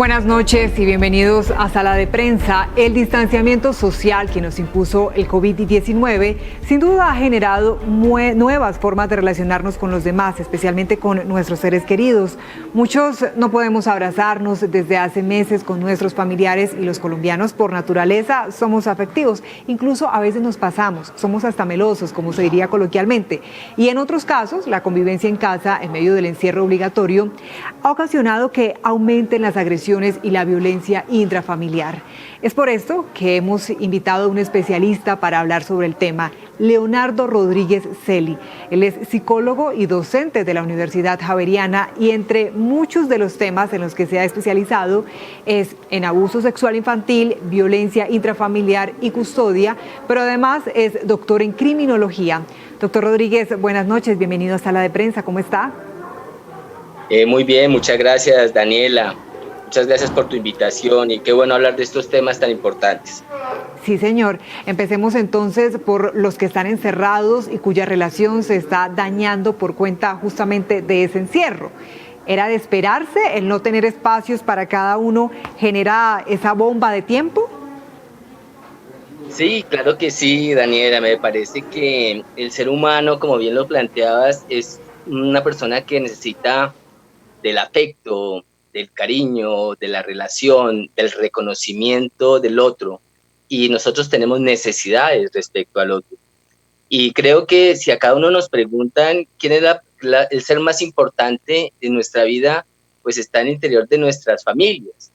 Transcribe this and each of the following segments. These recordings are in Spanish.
Buenas noches y bienvenidos a Sala de Prensa. El distanciamiento social que nos impuso el COVID-19 sin duda ha generado nuevas formas de relacionarnos con los demás, especialmente con nuestros seres queridos. Muchos no podemos abrazarnos desde hace meses con nuestros familiares y los colombianos por naturaleza somos afectivos. Incluso a veces nos pasamos, somos hasta melosos, como se diría coloquialmente. Y en otros casos, la convivencia en casa en medio del encierro obligatorio ha ocasionado que aumenten las agresiones y la violencia intrafamiliar. Es por esto que hemos invitado a un especialista para hablar sobre el tema, Leonardo Rodríguez Celi. Él es psicólogo y docente de la Universidad Javeriana y entre muchos de los temas en los que se ha especializado es en abuso sexual infantil, violencia intrafamiliar y custodia, pero además es doctor en criminología. Doctor Rodríguez, buenas noches, bienvenido a Sala de Prensa, ¿cómo está? Muy bien, muchas gracias, Daniela. Muchas gracias por tu invitación y qué bueno hablar de estos temas tan importantes. Sí, señor. Empecemos entonces por los que están encerrados y cuya relación se está dañando por cuenta justamente de ese encierro. ¿Era de esperarse el no tener espacios para cada uno genera esa bomba de tiempo? Sí, claro que sí, Daniela. Me parece que el ser humano, como bien lo planteabas, es una persona que necesita del afecto, del cariño, de la relación, del reconocimiento del otro. Y nosotros tenemos necesidades respecto al otro. Y creo que si a cada uno nos preguntan quién es el ser más importante de nuestra vida, pues está en el interior de nuestras familias.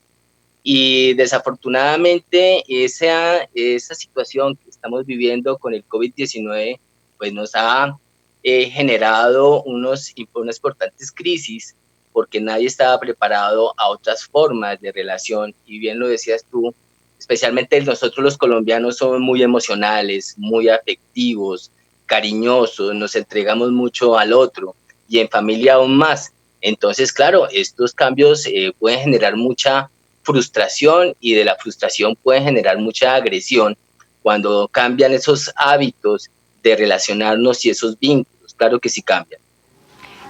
Y desafortunadamente esa situación que estamos viviendo con el COVID-19, pues nos ha generado unas importantes crisis porque nadie estaba preparado a otras formas de relación. Y bien lo decías tú, especialmente nosotros los colombianos somos muy emocionales, muy afectivos, cariñosos, nos entregamos mucho al otro y en familia aún más. Entonces, claro, estos cambios pueden generar mucha frustración y de la frustración puede generar mucha agresión cuando cambian esos hábitos de relacionarnos y esos vínculos. Claro que sí cambian.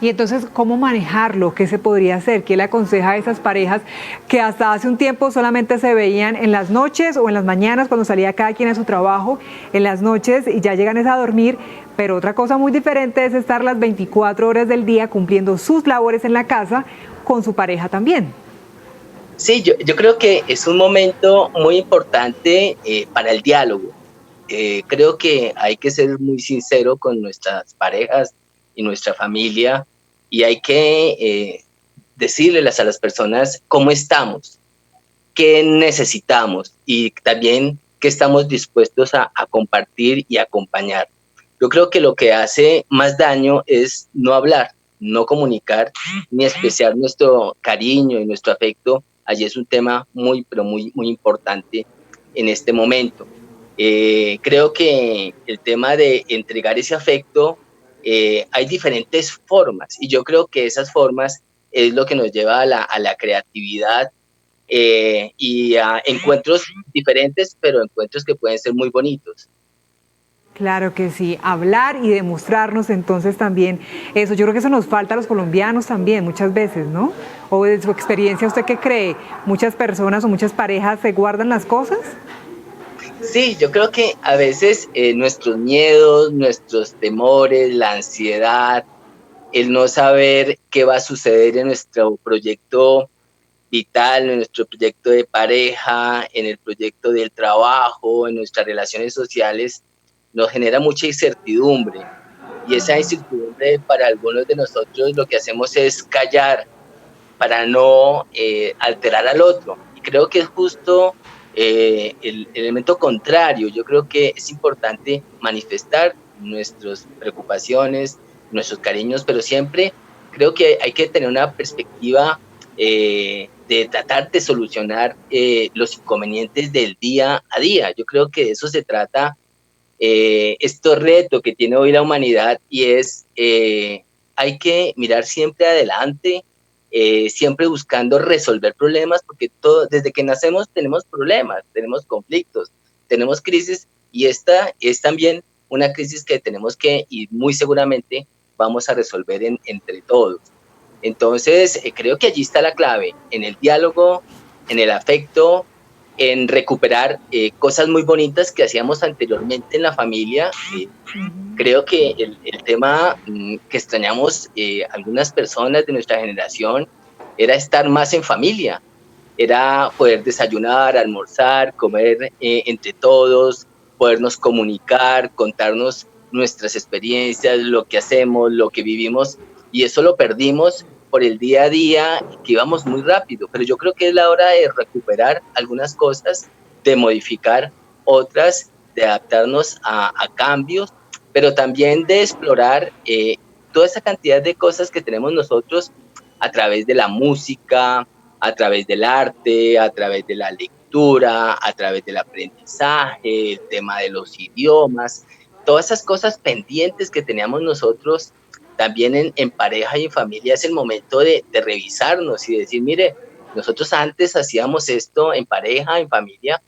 Y entonces, ¿cómo manejarlo? ¿Qué se podría hacer? ¿Qué le aconseja a esas parejas que hasta hace un tiempo solamente se veían en las noches o en las mañanas cuando salía cada quien a su trabajo, en las noches y ya llegan a dormir? Pero otra cosa muy diferente es estar las 24 horas del día cumpliendo sus labores en la casa con su pareja también. Sí, yo creo que es un momento muy importante para el diálogo. Creo que hay que ser muy sincero con nuestras parejas y nuestra familia y hay que decirles a las personas cómo estamos, qué necesitamos y también qué estamos dispuestos a compartir y acompañar. Yo creo que lo que hace más daño es no hablar, no comunicar, ni expresar nuestro cariño y nuestro afecto. Allí es un tema muy, pero muy, muy importante en este momento. Creo que el tema de entregar ese afecto, hay diferentes formas y yo creo que esas formas es lo que nos lleva a la creatividad y a encuentros diferentes, pero encuentros que pueden ser muy bonitos. Claro que sí, hablar y demostrarnos entonces también eso. Yo creo que eso nos falta a los colombianos también muchas veces, ¿no? O de su experiencia, ¿usted qué cree? ¿Muchas personas o muchas parejas se guardan las cosas? Sí, yo creo que a veces nuestros miedos, nuestros temores, la ansiedad, el no saber qué va a suceder en nuestro proyecto vital, en nuestro proyecto de pareja, en el proyecto del trabajo, en nuestras relaciones sociales, nos genera mucha incertidumbre. Y esa incertidumbre para algunos de nosotros lo que hacemos es callar para no alterar al otro. Y creo que es justo el elemento contrario. Yo creo que es importante manifestar nuestras preocupaciones, nuestros cariños, pero siempre creo que hay que tener una perspectiva de tratar de solucionar los inconvenientes del día a día. Yo creo que de eso se trata este reto que tiene hoy la humanidad y es hay que mirar siempre adelante, siempre buscando resolver problemas, porque desde que nacemos tenemos problemas, tenemos conflictos, tenemos crisis y esta es también una crisis que tenemos que y muy seguramente vamos a resolver entre todos. Entonces, creo que allí está la clave, en el diálogo, en el afecto, en recuperar cosas muy bonitas que hacíamos anteriormente en la familia. Creo que el tema que extrañamos algunas personas de nuestra generación era estar más en familia, era poder desayunar, almorzar, comer entre todos, podernos comunicar, contarnos nuestras experiencias, lo que hacemos, lo que vivimos, y eso lo perdimos por el día a día, que íbamos muy rápido, pero yo creo que es la hora de recuperar algunas cosas, de modificar otras, de adaptarnos a cambios, pero también de explorar toda esa cantidad de cosas que tenemos nosotros a través de la música, a través del arte, a través de la lectura, a través del aprendizaje, el tema de los idiomas, todas esas cosas pendientes que teníamos nosotros también en pareja y en familia. Es el momento de revisarnos y decir, mire, nosotros antes hacíamos esto en pareja, en familia,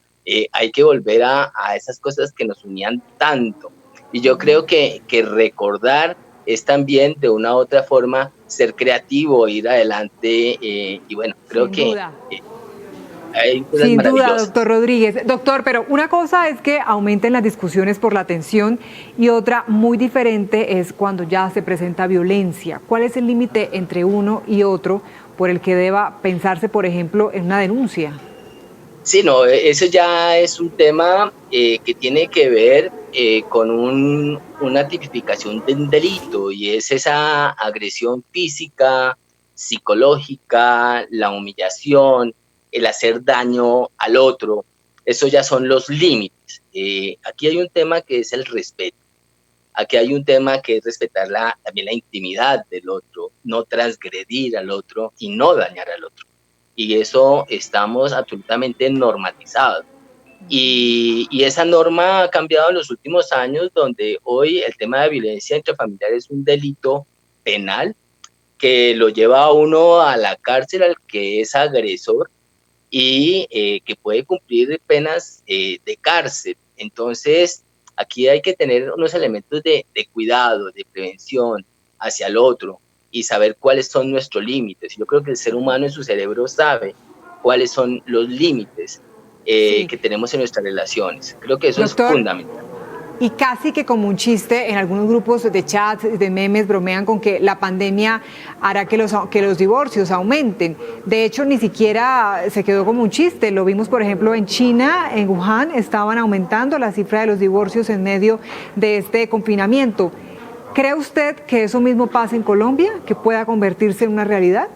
hay que volver a esas cosas que nos unían tanto. Y yo creo que recordar es también de una u otra forma ser creativo, ir adelante, y bueno, creo Sin que duda. hay cosas Sin duda, maravillosas. doctor Rodríguez. Doctor, pero una cosa es que aumenten las discusiones por la tensión y otra muy diferente es cuando ya se presenta violencia. ¿Cuál es el límite entre uno y otro por el que deba pensarse, por ejemplo, en una denuncia? Sí, no, eso ya es un tema que tiene que ver con una tipificación de un delito, y es esa agresión física, psicológica, la humillación, el hacer daño al otro. Eso ya son los límites. Aquí hay un tema que es el respeto. Aquí hay un tema que es respetar también la intimidad del otro, no transgredir al otro y no dañar al otro. Y eso estamos absolutamente normatizados. Y esa norma ha cambiado en los últimos años, donde hoy el tema de violencia intrafamiliar es un delito penal que lo lleva a uno a la cárcel al que es agresor, y que puede cumplir penas de cárcel. Entonces, aquí hay que tener unos elementos de cuidado, de prevención hacia el otro y saber cuáles son nuestros límites. Yo creo que el ser humano en su cerebro sabe cuáles son los límites Sí. que tenemos en nuestras relaciones. Creo que eso es Doctor, fundamental. y casi que como un chiste, en algunos grupos de chats, de memes, bromean con que la pandemia hará que los divorcios aumenten. De hecho, ni siquiera se quedó como un chiste. Lo vimos, por ejemplo, en China, en Wuhan, estaban aumentando la cifra de los divorcios en medio de este confinamiento. ¿Cree usted que eso mismo pasa en Colombia, que pueda convertirse en una realidad?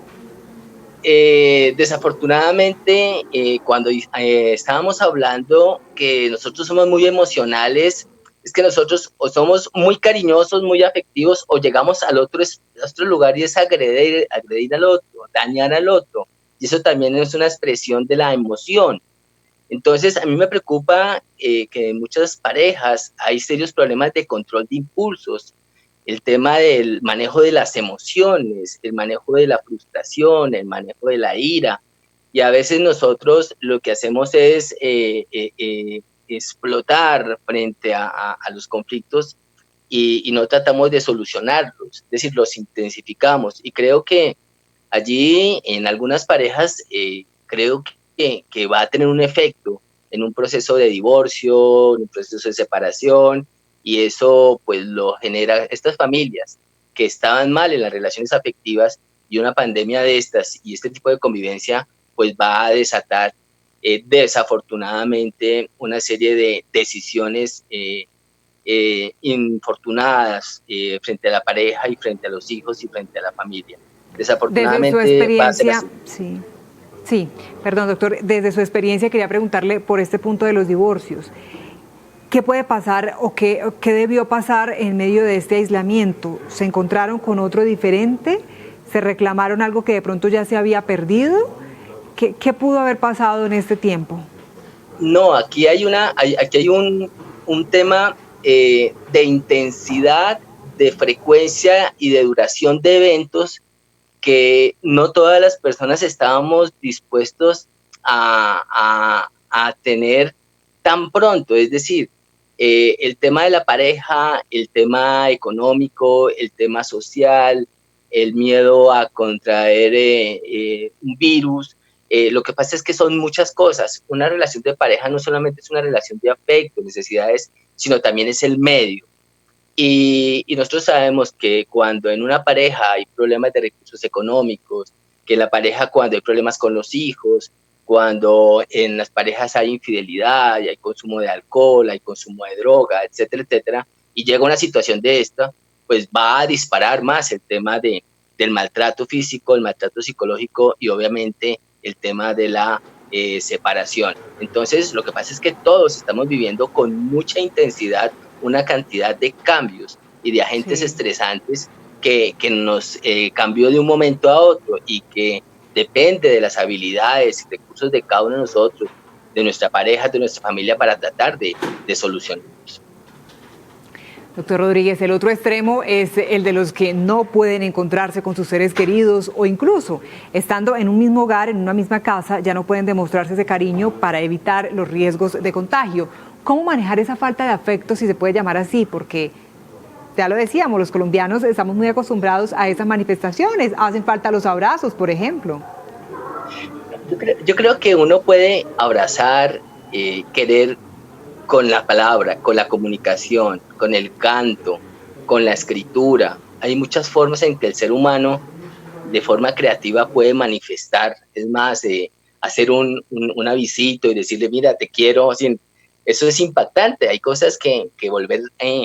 Desafortunadamente, cuando estábamos hablando que nosotros somos muy emocionales, es que nosotros o somos muy cariñosos, muy afectivos, o llegamos al otro lugar y es agredir al otro, dañar al otro. Y eso también es una expresión de la emoción. Entonces, a mí me preocupa que en muchas parejas hay serios problemas de control de impulsos, el tema del manejo de las emociones, el manejo de la frustración, el manejo de la ira. Y a veces nosotros lo que hacemos es explotar frente a los conflictos, y no tratamos de solucionarlos, es decir, los intensificamos. Y creo que allí en algunas parejas creo que va a tener un efecto en un proceso de divorcio, en un proceso de separación, y eso pues lo genera estas familias que estaban mal en las relaciones afectivas, y una pandemia de estas y este tipo de convivencia pues va a desatar desafortunadamente una serie de decisiones infortunadas frente a la pareja y frente a los hijos y frente a la familia. Desde su Desafortunadamente va a ser experiencia, así. sí. Sí, perdón, doctor, desde su experiencia quería preguntarle por este punto de los divorcios. ¿Qué puede pasar o qué debió pasar en medio de este aislamiento? ¿Se encontraron con otro diferente? ¿Se reclamaron algo que de pronto ya se había perdido? ¿Qué pudo haber pasado en este tiempo? No, aquí hay un tema de intensidad, de frecuencia y de duración de eventos que no todas las personas estábamos dispuestos a tener tan pronto. Es decir, el tema de la pareja, el tema económico, el tema social, el miedo a contraer un virus, Lo que pasa es que son muchas cosas. Una relación de pareja no solamente es una relación de afecto, necesidades, sino también es el medio. Y nosotros sabemos que cuando en una pareja hay problemas de recursos económicos, que en la pareja cuando hay problemas con los hijos, cuando en las parejas hay infidelidad y hay consumo de alcohol, hay consumo de droga, etcétera, etcétera, y llega una situación de esta, pues va a disparar más el tema del maltrato físico, el maltrato psicológico y obviamente el tema de la separación. Entonces, lo que pasa es que todos estamos viviendo con mucha intensidad una cantidad de cambios y de agentes Sí. estresantes que nos cambió de un momento a otro y que depende de las habilidades y recursos de cada uno de nosotros, de nuestra pareja, de nuestra familia, para tratar de solucionarlos. Doctor Rodríguez, el otro extremo es el de los que no pueden encontrarse con sus seres queridos o incluso estando en un mismo hogar, en una misma casa, ya no pueden demostrarse ese cariño para evitar los riesgos de contagio. ¿Cómo manejar esa falta de afecto, si se puede llamar así? Porque ya lo decíamos, los colombianos estamos muy acostumbrados a esas manifestaciones. Hacen falta los abrazos, por ejemplo. Yo creo que uno puede abrazar, querer con la palabra, con la comunicación, con el canto, con la escritura. Hay muchas formas en que el ser humano de forma creativa puede manifestar. Es más, hacer un avisito y decirle, mira, te quiero. Eso es impactante. Hay cosas que volver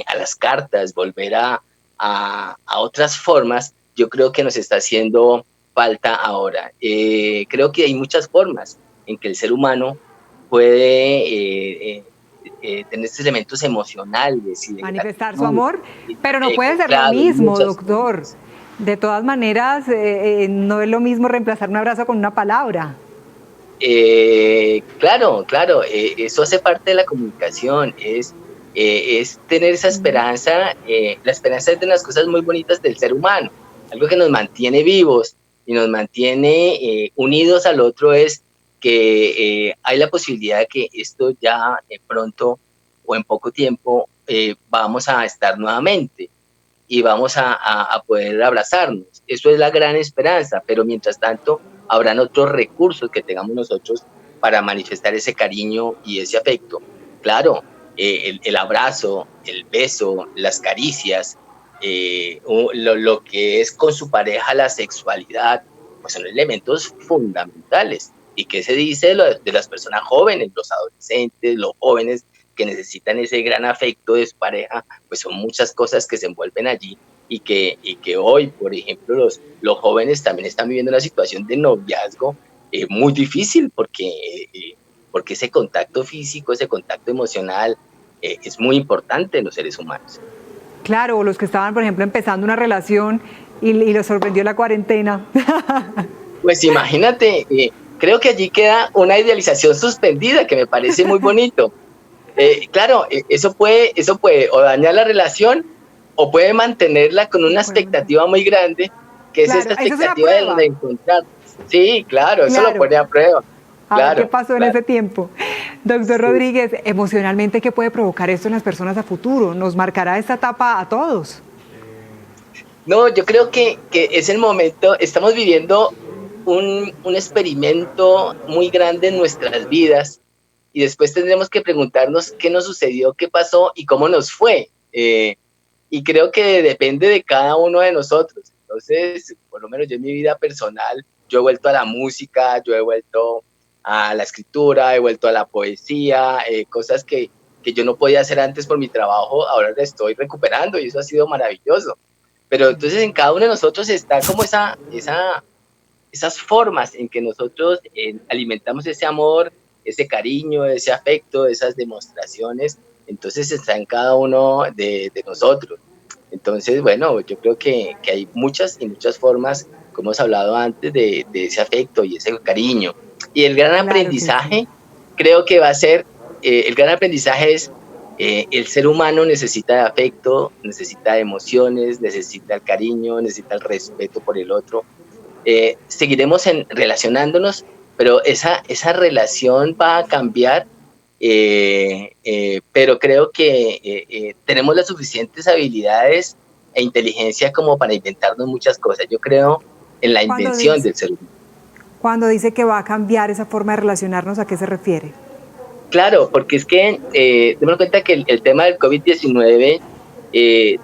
a las cartas, volver a otras formas, yo creo que nos está haciendo falta ahora. Creo que hay muchas formas en que el ser humano puede tener estos elementos emocionales y de Manifestar su gratitud. amor, pero no puede ser lo Claro, mismo, muchas doctor. formas. De todas maneras, no es lo mismo reemplazar un abrazo con una palabra. Claro, claro, eso hace parte de la comunicación, es tener esa esperanza. La esperanza es de las cosas muy bonitas del ser humano, algo que nos mantiene vivos y nos mantiene unidos al otro, es que hay la posibilidad de que esto ya pronto o en poco tiempo vamos a estar nuevamente y vamos a poder abrazarnos. Eso es la gran esperanza, pero mientras tanto habrán otros recursos que tengamos nosotros para manifestar ese cariño y ese afecto. Claro, el abrazo, el beso, las caricias, lo que es con su pareja la sexualidad, pues son elementos fundamentales. ¿Y qué se dice de las personas jóvenes, los adolescentes, los jóvenes que necesitan ese gran afecto de su pareja? Pues son muchas cosas que se envuelven allí y que hoy, por ejemplo, los jóvenes también están viviendo una situación de noviazgo muy difícil porque ese contacto físico, ese contacto emocional es muy importante en los seres humanos. Claro, o los que estaban, por ejemplo, empezando una relación y los sorprendió la cuarentena. Pues imagínate, creo que allí queda una idealización suspendida que me parece muy bonito. Claro, eso puede o dañar la relación o puede mantenerla con una expectativa muy grande, que es esta Claro, eso es una expectativa de prueba. reencontrar. Sí, claro, eso lo Claro. pone a prueba. A ver qué Claro, pasó en claro. ese tiempo. Doctor Sí. Rodríguez, emocionalmente, ¿qué puede provocar esto en las personas a futuro? ¿Nos marcará esta etapa a todos? No, yo creo que es el momento, estamos viviendo un experimento muy grande en nuestras vidas y después tendremos que preguntarnos qué nos sucedió, qué pasó y cómo nos fue. Y creo que depende de cada uno de nosotros. Entonces, por lo menos yo en mi vida personal, yo he vuelto a la música, yo he vuelto a la escritura, he vuelto a la poesía, cosas que yo no podía hacer antes por mi trabajo, ahora la estoy recuperando y eso ha sido maravilloso. Pero entonces en cada uno de nosotros está como esas formas en que nosotros alimentamos ese amor, ese cariño, ese afecto, esas demostraciones. Entonces está en cada uno de nosotros. Entonces, bueno, yo creo que hay muchas y muchas formas, como hemos hablado antes, de ese afecto y ese cariño. Y el gran Claro que sí. aprendizaje, creo que va a ser, el gran aprendizaje es, el ser humano necesita de afecto, necesita de emociones, necesita el cariño, necesita el respeto por el otro. Seguiremos relacionándonos, pero esa relación va a cambiar, pero creo que tenemos las suficientes habilidades inteligencia como para inventarnos muchas cosas. Yo creo en la Cuando invención dice, del ser humano. Cuando dice que va a cambiar esa forma de relacionarnos, ¿a qué se refiere? Claro, porque es que tenemos en cuenta que el tema del COVID-19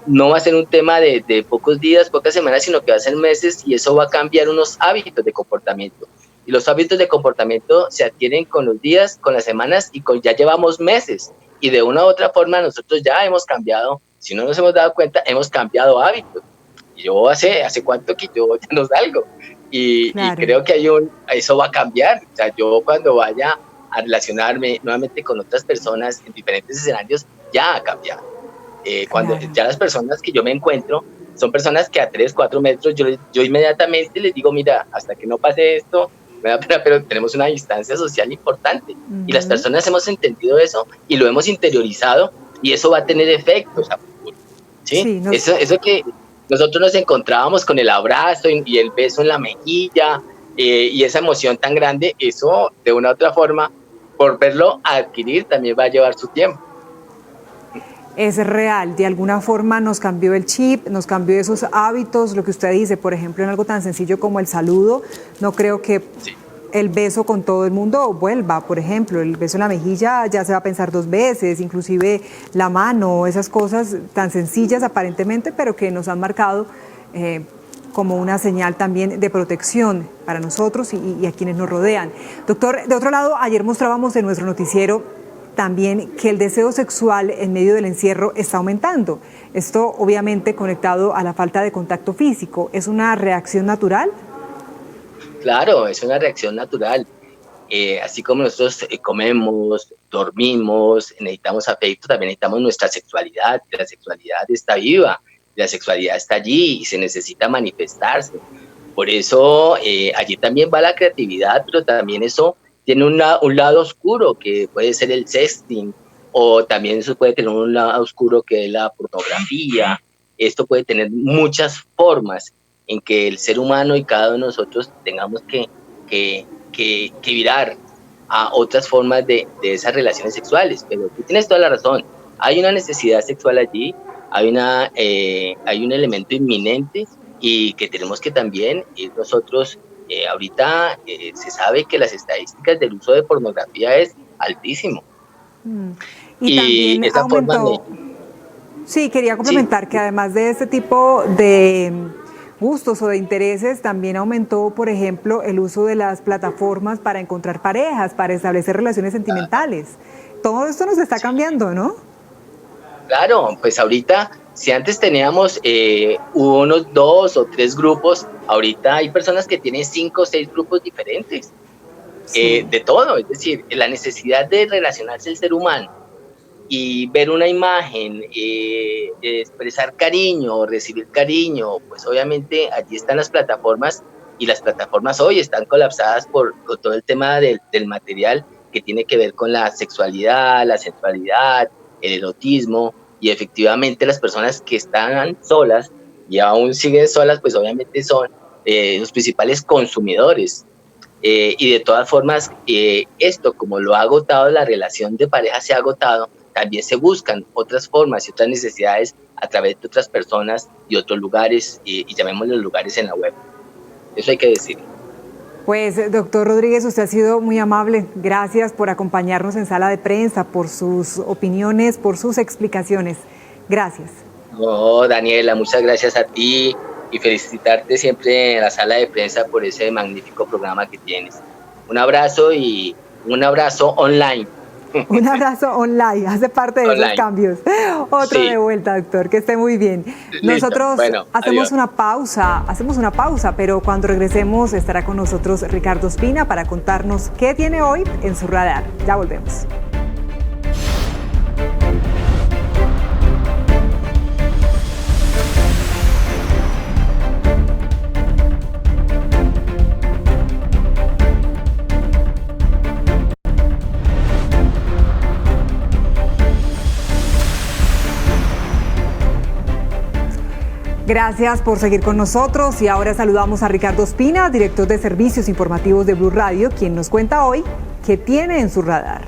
no va a ser un tema de pocos días, pocas semanas, sino que va a ser meses y eso va a cambiar unos hábitos de comportamiento. Y los hábitos de comportamiento se adquieren con los días, con las semanas y ya llevamos meses. Y de una u otra forma nosotros ya hemos cambiado, si no nos hemos dado cuenta, hemos cambiado hábitos. Y yo hace cuánto que yo ya no salgo. Y creo que eso va a cambiar. O sea, yo cuando vaya a relacionarme nuevamente con otras personas en diferentes escenarios, ya ha cambiado. Cuando ya las personas que yo me encuentro son personas que a 3, 4 metros yo inmediatamente les digo, mira, hasta que no pase esto, me da pena, pero tenemos una distancia social importante. Y las personas hemos entendido eso y lo hemos interiorizado y eso va a tener efectos a futuro. ¿Sí? Eso que nosotros nos encontrábamos con el abrazo y el beso en la mejilla y esa emoción tan grande, eso de una u otra forma, por verlo adquirir, también va a llevar su tiempo. Es real, de alguna forma nos cambió el chip, nos cambió esos hábitos, lo que usted dice, por ejemplo, en algo tan sencillo como el saludo, no creo que el beso con todo el mundo vuelva, por ejemplo, el beso en la mejilla ya se va a pensar 2 veces, inclusive la mano, esas cosas tan sencillas aparentemente, pero que nos han marcado como una señal también de protección para nosotros y a quienes nos rodean. Doctor, de otro lado, ayer mostrábamos en nuestro noticiero también que el deseo sexual en medio del encierro está aumentando. Esto obviamente conectado a la falta de contacto físico. ¿Es una reacción natural? Claro, es una reacción natural. Así como nosotros comemos, dormimos, necesitamos afecto, también necesitamos nuestra sexualidad. La sexualidad está viva, la sexualidad está allí y se necesita manifestarse. Por eso allí también va la creatividad, pero también eso tiene un lado oscuro que puede ser el sexting, o también eso puede tener un lado oscuro que es la pornografía. Esto puede tener muchas formas en que el ser humano y cada uno de nosotros tengamos que virar a otras formas de esas relaciones sexuales. Pero tú tienes toda la razón, hay una necesidad sexual allí, hay un elemento inminente y que tenemos que también ir nosotros. Ahorita se sabe que las estadísticas del uso de pornografía es altísimo. Y también esa aumentó. Sí, quería complementar que además de este tipo de gustos o de intereses, también aumentó, por ejemplo, el uso de las plataformas para encontrar parejas, para establecer relaciones sentimentales. Todo esto nos está cambiando, ¿no? Claro, pues ahorita, si antes teníamos unos 2 o 3 grupos, ahorita hay personas que tienen 5 o 6 grupos diferentes, de todo. Es decir, la necesidad de relacionarse el ser humano y ver una imagen, expresar cariño, recibir cariño, pues obviamente allí están las plataformas y las plataformas hoy están colapsadas con todo el tema del material que tiene que ver con la sexualidad, la sensualidad, el erotismo, y efectivamente las personas que están solas y aún siguen solas, pues obviamente son los principales consumidores. Y de todas formas, esto como lo ha agotado, la relación de pareja se ha agotado, también se buscan otras formas y otras necesidades a través de otras personas y otros lugares, y llamémoslos lugares en la web. Eso hay que decir. Pues, doctor Rodríguez, usted ha sido muy amable. Gracias por acompañarnos en Sala de Prensa, por sus opiniones, por sus explicaciones. Gracias. No, Daniela, muchas gracias a ti y felicitarte siempre en la Sala de Prensa por ese magnífico programa que tienes. Un abrazo y un abrazo online. Un abrazo online, hace parte de esos cambios. Otro de vuelta, doctor, que esté muy bien. Nosotros hacemos una pausa, pero cuando regresemos estará con nosotros Ricardo Ospina para contarnos qué tiene hoy en su radar. Ya volvemos. Gracias por seguir con nosotros y ahora saludamos a Ricardo Ospina, director de Servicios Informativos de Blue Radio, quien nos cuenta hoy qué tiene en su radar.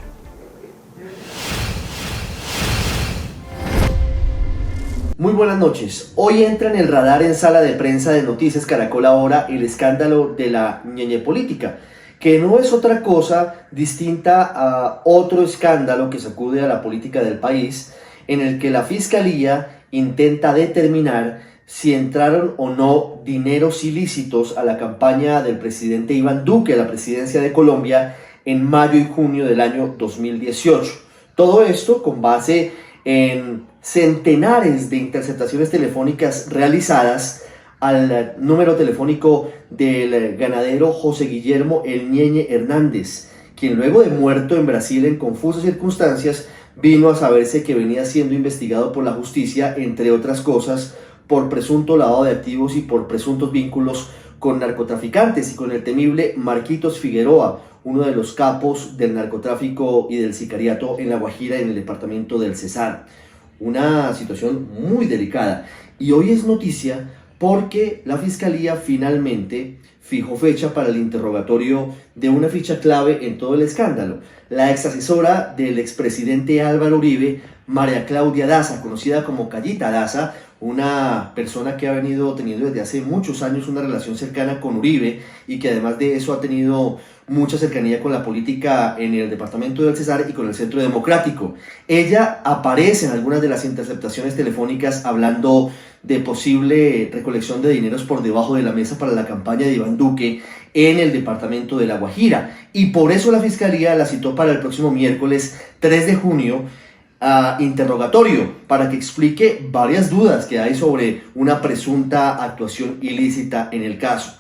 Muy buenas noches. Hoy entra en el radar en sala de prensa de Noticias Caracol Ahora el escándalo de la ñeñe política, que no es otra cosa distinta a otro escándalo que sacude a la política del país, en el que la Fiscalía intenta determinar si entraron o no dineros ilícitos a la campaña del presidente Iván Duque a la presidencia de Colombia en mayo y junio del año 2018. Todo esto con base en centenares de interceptaciones telefónicas realizadas al número telefónico del ganadero José Guillermo El Ñeñe Hernández, quien luego de muerto en Brasil en confusas circunstancias vino a saberse que venía siendo investigado por la justicia, entre otras cosas, por presunto lavado de activos y por presuntos vínculos con narcotraficantes y con el temible Marquitos Figueroa, uno de los capos del narcotráfico y del sicariato en La Guajira, en el departamento del Cesar. Una situación muy delicada. Y hoy es noticia porque la Fiscalía finalmente fijó fecha para el interrogatorio de una ficha clave en todo el escándalo. La exasesora del expresidente Álvaro Uribe, María Claudia Daza, conocida como Callita Daza, una persona que ha venido teniendo desde hace muchos años una relación cercana con Uribe y que además de eso ha tenido mucha cercanía con la política en el departamento del Cesar y con el Centro Democrático. Ella aparece en algunas de las interceptaciones telefónicas hablando de posible recolección de dineros por debajo de la mesa para la campaña de Iván Duque en el departamento de La Guajira, y por eso la Fiscalía la citó para el próximo miércoles 3 de junio a interrogatorio para que explique varias dudas que hay sobre una presunta actuación ilícita en el caso.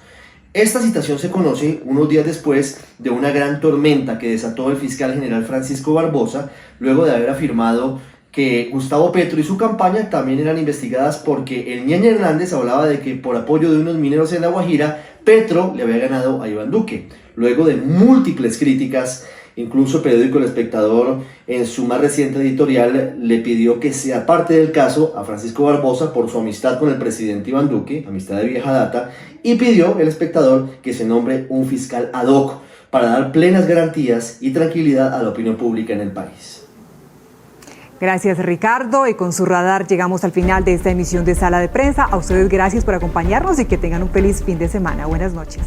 Esta citación se conoce unos días después de una gran tormenta que desató el fiscal general Francisco Barbosa, luego de haber afirmado que Gustavo Petro y su campaña también eran investigadas porque el Ñeñe Hernández hablaba de que por apoyo de unos mineros en La Guajira, Petro le había ganado a Iván Duque. Luego de múltiples críticas, incluso el periódico El Espectador, en su más reciente editorial, le pidió que se aparte del caso a Francisco Barbosa por su amistad con el presidente Iván Duque, amistad de vieja data, y pidió El Espectador que se nombre un fiscal ad hoc para dar plenas garantías y tranquilidad a la opinión pública en el país. Gracias, Ricardo, y con su radar llegamos al final de esta emisión de Sala de Prensa. A ustedes gracias por acompañarnos y que tengan un feliz fin de semana. Buenas noches.